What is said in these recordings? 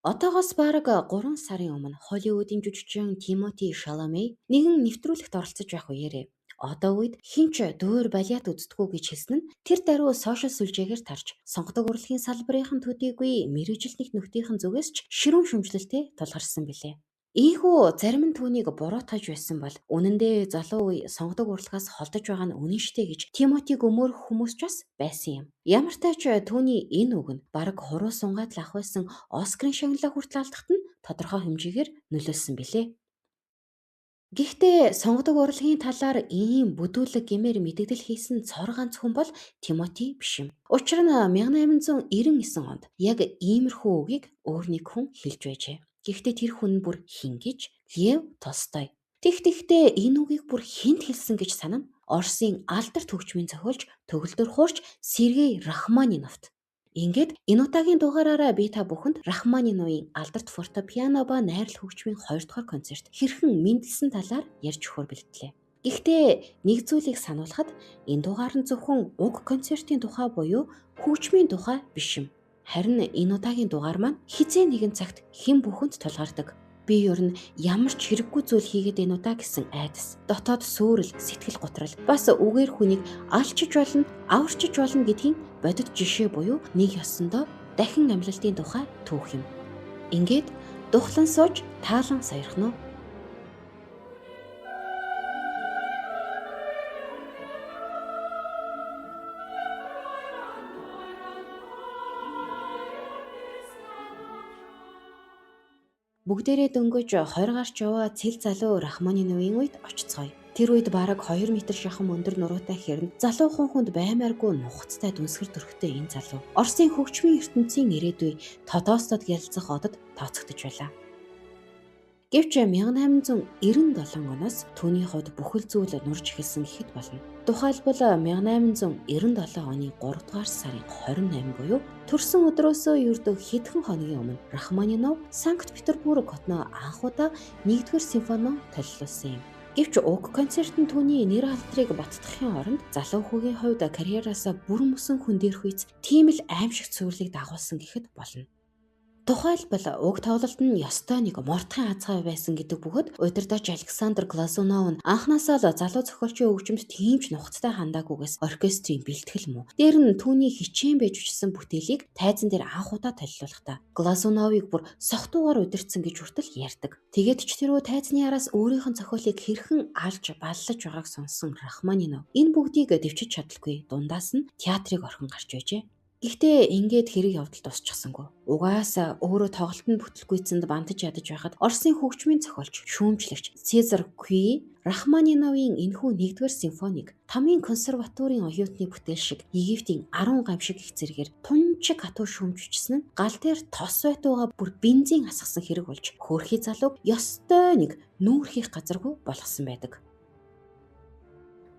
Одоогоос бараг 3 сарын өмнө Холливуудын жүжигчин Тимоти Шаламей нэгэн нэвтрүүлэгт оролцож байх үеэрээ одоо үед хинч дуур балет үздэггүй гэж хэлсэн нь тэр даруй сошиал сүлжээгээр тарж сонгодог урлагийн салбарынхан төдийгүй мэргэжилтний нөхдийнхэн зүгээс ч ширүүн шүмжлэлтэй тулгарсан билээ. Ийхүү зарим нь түүнийг буруутгаж байсан бол үнэн дээр залуу үе сонгодог урлагаас холдож байгаа нь үнэн штэ гэж Тимотиг өмөөрөх хүмүүс ч бас байсан юм. Ямар ч тач түүний энэ үг нь бараг хуруу сунгаад л ах байсан Оскарын шагналаа хүртэл алдахад нь тодорхой хэмжээгээр нөлөөлсөн билээ. Гэхдээ сонгодог урлагийн талаар ийм бүдүүлэг гэмээр мэдэгдэл хийсэн цор ганц хүн бол Тимоти биш юм. Учир нь 1899 онд яг иймэрхүү үгийг өөр нэг хүн хэлж байжээ. Гэхдээ тэр хүн нь бүр хин гэж Лев Толстой. Тэгтээ энэ үгийг бүр хинт хэлсэн гэж санана Оросын алдарт хөгжмийн зохиолч төгөлдөр хуурч Сергей Рахманиновт. Ингээд энэ удаагийн дугаараараа би та бүхэнд Рахманиновын алдарт фортепиано ба найрал хөгжмийн 2 дугаар концерт хэрхэн мэндэлсэн талаар ярьж өгөхөөр бэлтгэлээ. Гэхдээ нэг зүйлийг сануулхад энэ дугаар нь зөвхөн уг концертын тухай буюу хөгжмийн тухай биш юм. Харин энэ удаагийн дугаар маань хизээ нэгэн цагт хэн бүхэнд тулгардаг. Би ер нь ямар ч хэрэггүй зүйл хийгээд энэ удаа гэсэн айдас, дотоод сүрэл, сэтгэл готрал, бас үгээр хүнийг алчиж болно, аварчиж болно гэдгийн бодит жишээ буюу нэг ёсондоо дахин амьлалтын тухай түүх юм. Ингээд духлан сууж таалан саярхно. Бүгдээрээ дөнгөж 20 гарч яваа цэл залуу Рахманиновын үед очицгоё. Тэр үед бараг 2 метр шахам өндөр нуруутай хэрн залуухан хүнд баймааргүй нухацтай дүнсгэр төрхтэй энэ залуу Оросын хөгжмийн ертөнцийн ирээдүй Тодостод ярилцах одод тооцогдож байлаа. Гэвч 1897 оноос түүний хувьд бүхэл зүйл нурж эхэлсэн гэхэд болно. Тухайлбал 1897 оны 3 дугаар сарын 28 буюу төрсөн өдрөөсөө ердөө хэдхэн хоногийн өмнө Рахманинов Санкт-Петербург хотноо анх удаа 1-р симфони төлөвлөсөн юм. Гэвч уг концерт нь түүний нэр алдрыг баттгахын оронд залуу хүүгийн хувьд карьераасаа бүр мөсөн хүндэрх үйц тийм л аимшиг цэвэрлийг дагуулсан гэхэд болно. Тухайлбал уг тоглолт нь ёстой нэг мортхын азгай байсан гэдэг бөгөөд удирдаач Александр Глазунов нь анхнаасаа л залуу зохиолчийн хөгжимд тийм ч нухацтай хандаагүйгээс оркестрийн бэлтгэл мүү. Дээр нь түүний хичээн байж үчсэн бүтээлийг тайзан дээр анх удаа толилуулахдаа Глазуновыг бүр сохтуугаар удирдсан гэж хүртэл ярьдаг. Тэгээд ч тэрөө тайзны араас өөрийнх нь зохиолыг хэрхэн алж баллаж байгааг сонсон Рахманинов энэ бүгдийг дэвчиж чадалгүй дундаас нь театрыг орхин гарч байжээ. Гэхдээ ингээд хэрэг явдал тусчихсангүй. Угаасаа өөрөө тоглолтод бүтлгүйцэнд бантаж ядаж байхад Оросын хөгжмийн зохиолч, шүүмжлэгч Цезар Кюи Рахманиновын энэхүү 1-р симфоник Тамийн консерваторийн оюутны бүтээл шиг Египтийн 10 гамшиг их зэрэгээр тунчиг хатуу шүүмжижсэн нь гал дээр тос байтугай бүр бензин асгасан хэрэг болж хөөрхий залууг ёстой нэг нүүр хийх газаргүй болгосон байдаг.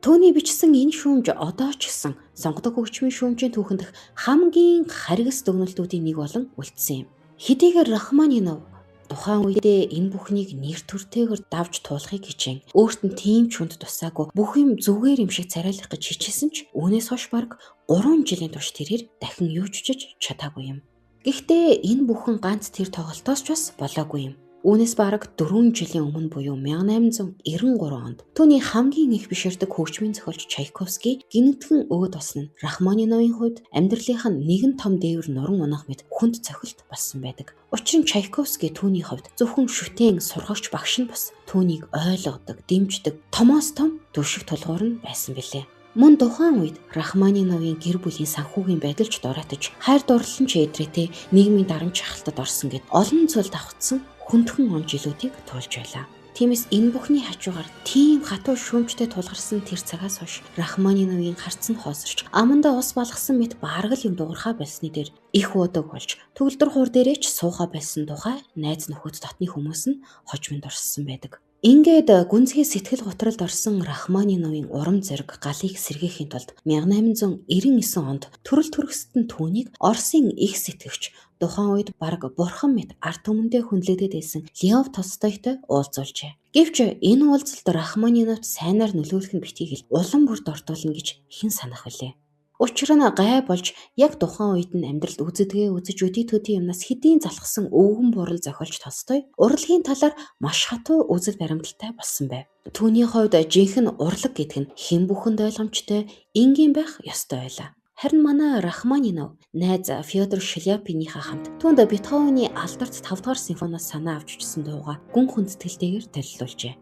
Төвний бичсэн энэ шүүмж одоо ч гэсэн сонгодог хөгжмийн шүүмжийн түүхэнд хамгийн харгас дүгнэлтүүдийн нэг болон үлдсэн юм. Хэдийгээр Рахманинов тухайн үедээ энэ бүхнийг нэр төртэйгээр давж туулахыг хичээн. Өөрт нь тийм ч хүнд тусаагүй бүх юм зүгээр юм шиг царайлах гэж хичээсэн ч үүнээс хойш бараг 3 жилийн турш тэрээр дахин юу ч хийж чадаагүй юм. Гэхдээ энэ бүхэн ганц тэр тоглолтоос ч бас болоогүй юм. Үүнээс бараг 4 жилийн өмнө буюу 1893 онд түүний хамгийн их биширдэг хөгжмийн зохиолч Чайковский гинэтхэн өөд болсон нь Рахманиновын хувьд амьдралынх нь нэгэн том дээвэр нуран унах мэт хүнд цохилт болсон байдаг. Учир нь Чайковский түүний хувьд зөвхөн шүтээн сургагч багш нь бас түүнийг ойлгодог, дэмждэг томоос том төвшиг тулгуур нь байсан билээ. Мөн тухайн үед Рахманиновын гэр бүлийн санхүүгийн байдал ч дороотож хайр дурлалын ч эдрээтэй нийгмийн дарамт шахалтад орсон гэд олон зүйл давхцсан хүндхэн он жилүүдийг туулж байлаа. Тиймээс энэ бүхний хажуугаар тийм хатуу шүүмжтэй тулгарсан тэр цагаас хойш Рахманиновын харц нь хоосорч амандаа ус балгасан мэт бараг л юм дуурхаа болсны дээр их удаг болж төгөлдөр хуур дээрээ ч суухаа байсан тухай найз нөхөд дотны хүмүүс нь хожимд орсон байдаг. Ингээд гүнзгий сэтгэл готролд орсон Рахманиновын урам зориг галыг сэргээхийн тулд 1899 онд төрөл төрөсөд нь түүнийг Оросын их сэтгэгч тухайн үед бараг бурхан мэт арт түмэндээ хүндлэгдээд байсан Лев Толстойтой уулзуулжээ. Гэвч энэ уулзалт Рахманиновт сайнаар нөлөөлөх нь битгий хэл улам бүрд ортуулна гэж хэн санах вүлээ? Учир нь гай болж яг тухайн үед нь амьдралд үзэж өдий төдий юмнаас хэдийн залхсан өвгөн бурал зохиолч Толстой урлагийн талаар маш хатуу үзэл баримталтай болсон байв. Түүний хувьд жинхэнэ урлаг гэдэг нь хэн бүхэнд ойлгомжтой, энгийн байх ёстой байлаа. Харин манай Рахманинов найз Фёдор Шляпинийхээ хамт түүнд Бетховены алдарт 5 дугаар симфониос санаа авч үжсэн дууга гүн хүндэтгэлтэйгээр танилцуулжээ.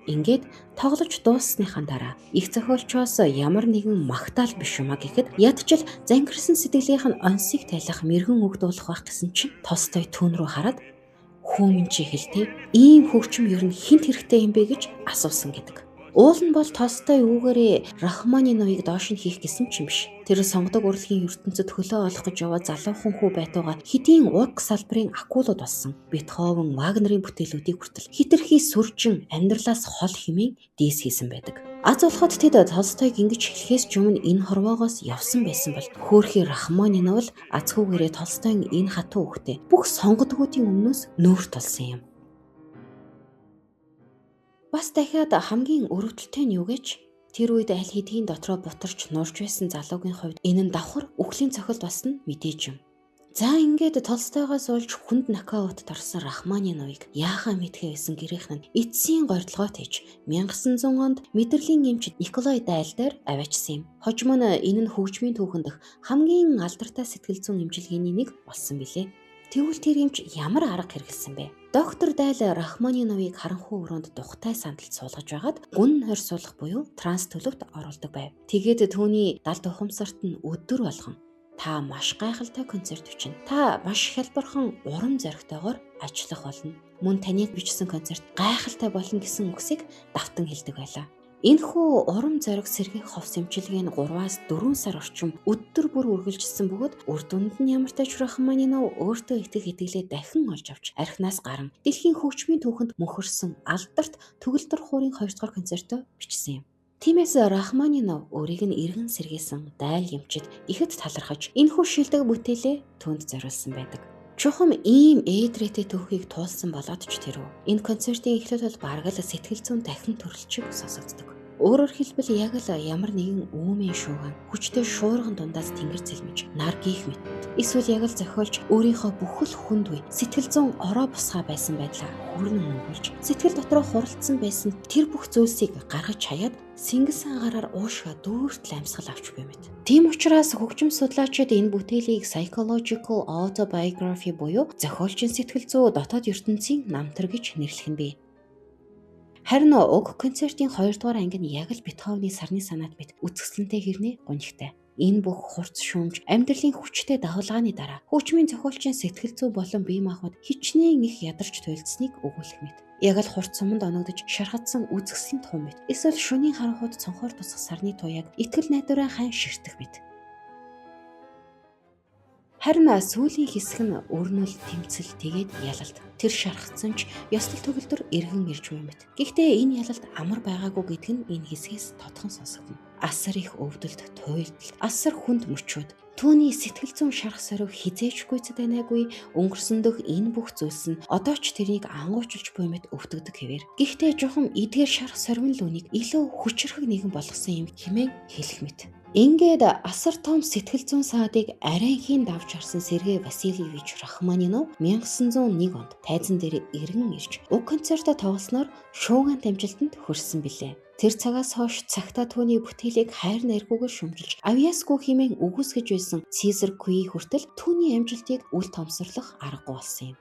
Ингээд тоглож дууссаныхаа дараа их зохиолчоос ямар нэгэн магтаал биш юма гэхэд ядчил зангирсан сэтгэлийнх нь онсыг тайлах мэрэгэн үг дуулах байх гэсэн чинь Толстой түүн рүү хараад "Хүмүн чи хэлтэй ийм хөгжим ер нь хинт хэрэгтэй юм бэ" гэж асуусан гэдэг. Уул нь бол Толстой үүгээрээ Рахманиновыг доош нь хийх гэсэн ч юм биш. Тэр сонгодог урлагийн ертөнцид хөлөө олох гэж яваад залуухан хүү байтугай хэдийн уг салбарын акулууд болсон. Бетховен, Вагнерийн бүтээлүүдийг хүртэл хитрхи сүржин амьдралаас хол хэмээн дийс хийсэн байдаг. Аз болоход тэд Толстойг ингэж хэлэхээс ч өмнө энэ хорвоогоос явсан байсан бол хөөрхий Рахманинов л азхүүгээрээ Толстойн энэ хатуу үгтэй бүх сонгодгуудын өмнөөс нүүр тулсан юм. Бас дахиад хамгийн өрөвдөлтэй нь юу гэж тэр үед аль хэдийн дотроо бутарч нуурч байсан залуугийн хувьд энэ нь давхар үхлийн цохилт басна мэдээж юм. За ингээд Толстойгоос уулж хүнд нокаутд орсон Рахманиновыг яахаа мэдхээ байсан гэрийнх нь эцсийн горилгоо тэж 1900 онд мэдрэлийн эмч Николай Дайлдаар аваачсан юм. Хожим нь энэ нь хөгжмийн түүхэн дэх хамгийн алдартай сэтгэл зүйн эмчилгээний нэг болсон билээ. Тэгвэл тэр эмч ямар арга хэрэгэлсэн бэ? Доктор Дайл Рахманиновыг харанхуй өрөөнд духтай сандалд суулгаж байгаад гүн хорь суулгах буюу транс төлөвт оруулдаг байв. Тэгээд түүний далд ухамсарт нь өдөр болгон "Та маш гайхалтай концерт бичнэ. Та маш хялбархан урам зоригтойгоор ажиллах болно. Мөн таныг бичсэн концерт гайхалтай болно" гэсэн үгсийг давтан хэлдэг байлаа. Энэхүү урам зориг сэргийх ховс эмчилгээ нь 3-аас 4 сар орчим өдөр бүр үргэлжилсэн бөгөөд үр дүнд нь ямар тач Рахманинов өөртөө итгэх итгэлээ дахин олж авч архинаас гарan дэлхийн хөгжмийн түүхэнд мөнхөрсөн алдарт төгөлдөр хуурын 2 дугаар концертоо бичсэн юм. Тиймээс Рахманинов өөрийг нь эргэн сэргээсэн Дайл эмчид ихэд талархаж энэхүү шилдэг бүтээлээ түүнд зориулсан байдаг. Чухам ийм ээдрээтэй түүхийг туулсан болоод ч тэрв. Энэ концертын эхлэл бол бараг л сэтгэл зүйн дахин төрөлчөг сонсогддог. Өөрөөр хэлбэл яг л ямар нэгэн үүмийн шууган хүчтэй шуурган дундаас тэнгэр цэлмэж нар гих мэт. Эсвэл яг л зохиолч өөрийнхөө бүхэл хүнд үе сэтгэл зүйн ороо босгоо байсан байдлаа хүрнэн өнгөрч сэтгэл дотроо хуралдсан байсан тэр бүх зүйлсийг гаргаж хаяад сингэсэн агаараар уушгаа дүүртэл амьсгал авч буй мэт. Тийм учраас хөгжим судлаачид энэ бүтээлийг psychological autobiography буюу зохиолчийн сэтгэл зүй дотоод ертөнцийн намтар гэж нэрлэх нь бий. Харин уг концертын 2 дугаар анги нь яг л Бетховены сарны санаат мэт үзэсгэлэнтэй хэрнээ гонигтай. Энэ бүх хурц шүүмж амьдралын хүчтэй давалгааны дараа хөгжмийн зохиолчийн сэтгэл зүй болон бие махбод хичнээн их ядарч туйлдсныг өгүүлэх мэт. Яг л хурц суманд оногдож шархатсан үзэсгэлэн тун мэт. Эсвэл шөнийн харанхуйд цонхоор тусах сарны туяаг итгэл найдвараа хайн ширтэх мэт. Харин сүүлийн хэсэг нь өрнөл тэмцэл тэгээд ялалт. Тэр шархацсан ч ёслол төгөлдөр эргэн ирж буй мэт. Гэхдээ энэ ялалт амар байгаагүй гэдг нь энэ хэсгээс тодхон сонсогдно. Асар их өвдөлт, туйлдалт, асар хүнд мөчүүд. Түүний сэтгэл зүйн шарх сорив хизээч гүйцэд банаагүй өнгөрсөн дөх энэ бүх зүйлс нь одоо ч тэрийг ангуучилж буй мэт өвдөгдөг хэвээр. Гэхдээ жоохон эдгээр шарх сорвин л үнийг илүү хүчрхэг нэгэн болгосон юм хэмээн хэлэх мэт. Ингээд асар том сэтгэл зүйн саадыг арайхийн давж харсан Сергей Васильевич Рахманинов 1901 онд тайзан дээр эргэн ирж уг концертоо тоглосноор шуугиан дамжилтанд хүрсэн билээ. Тэр цагаас хойш цагтаа түүний бүтээлийг хайр найргуугаар шүмжилж авьяасгүй хэмээн үгүйсгэж байсан Цэзар Куи хүртэл түүний амжилтыг үл томсорлох аргагүй болсон юм.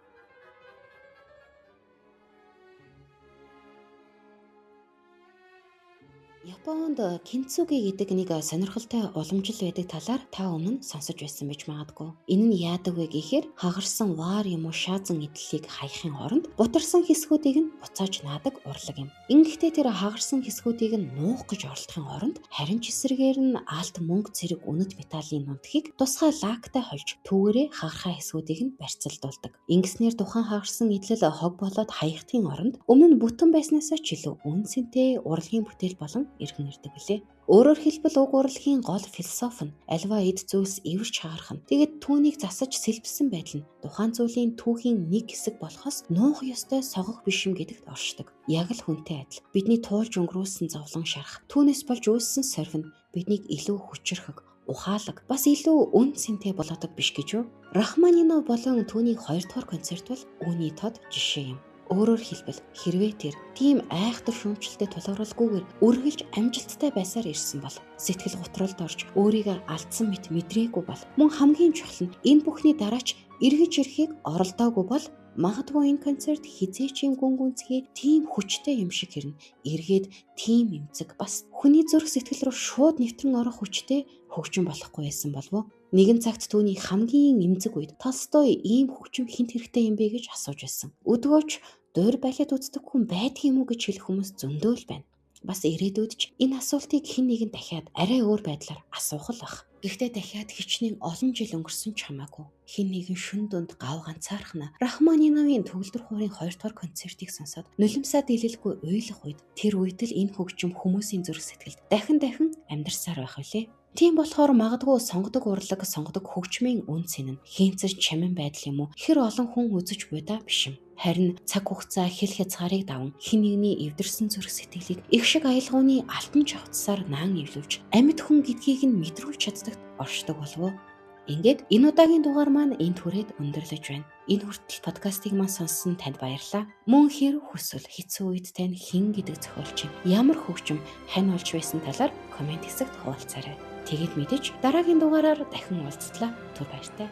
Японд кинцуги гэдэг нэг сонирхолтой уламжил байдаг талаар та өмнө сонсож байсан байж магадгүй. Энэ нь яадаг вэ гэхээр хагарсан ваар юм уу шаазан идэллийг хаяхын оронд бутарсан хэсгүүдийг нь буцааж наадаг урлаг юм. Ингэхдээ тэр хагарсан хэсгүүдийг нь нуух гэж оролдохын оронд харин ч эсрэгээр нь алт мөнгө зэрэг үнэт металлын нунтгийг тусгай лактай хольж түүгээрээ хагархаа хэсгүүдийг нь барьцалдуулдаг. Ингэснээр тухайн хагарсан идэл хог болоод хаягдахын оронд өмнө нь бүтэн байснаас ч илүү үнцэнтэй урлагийн бүтээл болон эрхэм хэрхэн ирдэг билээ? Өөрөөр хэлбэл уг урлагийн гол философи нь альва эд зүйлс эвэрч хагарах нь. Тэгээд түүнийг засаж сэлбсэн байдал нь тухайн зүйлийн түүхийн нэг хэсэг болохоос нуух ёстой согох биш юм гэдэгт оршдог. Яг л хүнтэй адил. Бидний туулж өнгөрүүлсэн зовлон шарах, түүнээс болж үүссэн сорвин биднийг илүү хүчрхэг, ухаалаг, бас илүү үн цэнтэй болгодог биш гэж юу? Рахманинов болон түүний 2 дугаар концерт бол үүний тод жишээ юм. Өөрөөр хэлбэл хэрвээ тэр тийм айхтар шүүмжлэлтэй тулгаралгүйгээр үргэлж амжилттай байсаар ирсэн бол сэтгэл готролд орж өөрийгөө алдсан мэт мэдрээгүй бол мөн хамгийн чухал нь энэ бүхний дараач эргэж ирэхийг оролдоогүй бол магадгүй энэ концерт хизээч юм гүнзгий тийм хүчтэй юм шиг хэрнэ. Эргээд тийм эмзэг бас хүний зүрх сэтгэл рүү шууд нэвтрэн орох хүчтэй хөгжим болохгүй байсан болов уу? Нэгэн цагт түүний хамгийн эмзэг үед Толстой ийм хөгжим хинт хэрэгтэй юм бэ гэж асууж байсан. Өдгөөч дуур балет үздэг хүн байдг юм уу гэж хэлэх хүмүүс зөндөө л байна. Бас ирээдүйд ч энэ асуултыг хэн нэгэн дахиад арай өөр байдлаар асуух л бах. Гэхдээ дахиад хичнээн олон жил өнгөрсөн ч хамаагүй хэн нэгэн шүн дунд гав ганцаархна Рахманиновын төгөлдөр хуурын 2 дугаар концертыг сонсоод нулимсаа дийлэлгүй уйлах үед тэр үед л энэ хөгжим хүмүүсийн зүрх сэтгэлд дахин амьдарсаар байх үлээ. Тийм болохоор магадгүй сонгодог урлаг, сонгодог хөгжмийн үн цэн нь хийнцэж чамин байдал юм уу? Хэр олон хүн үзэж буйдаа биш юм. Харин цаг хугацаа хэл хязгаарыг даван хэн нэгний эвдэрсэн зүрх сэтгэлийг их шиг аялгауны алтан чавцсаар наан эвлүүлж амьд хүн гэдгийг нь мэдрүүлж чаддагт оршдог болов уу? Ингээд энэ удаагийн дугаар маань энд хүрээд өндөрлөж байна. Энэ хүртэл подкастыг маань сонссон танд баярлалаа. Мөн хэр хүсвэл хэцүү үед тань хэн гэдэг зохиолч ямар хөгжим хань олж байсан талаар комент хэсэгт хуваалцаарай. Тэгээд мэдээж дараагийн дугаараар дахин уулзтлаа. Түр баяртай.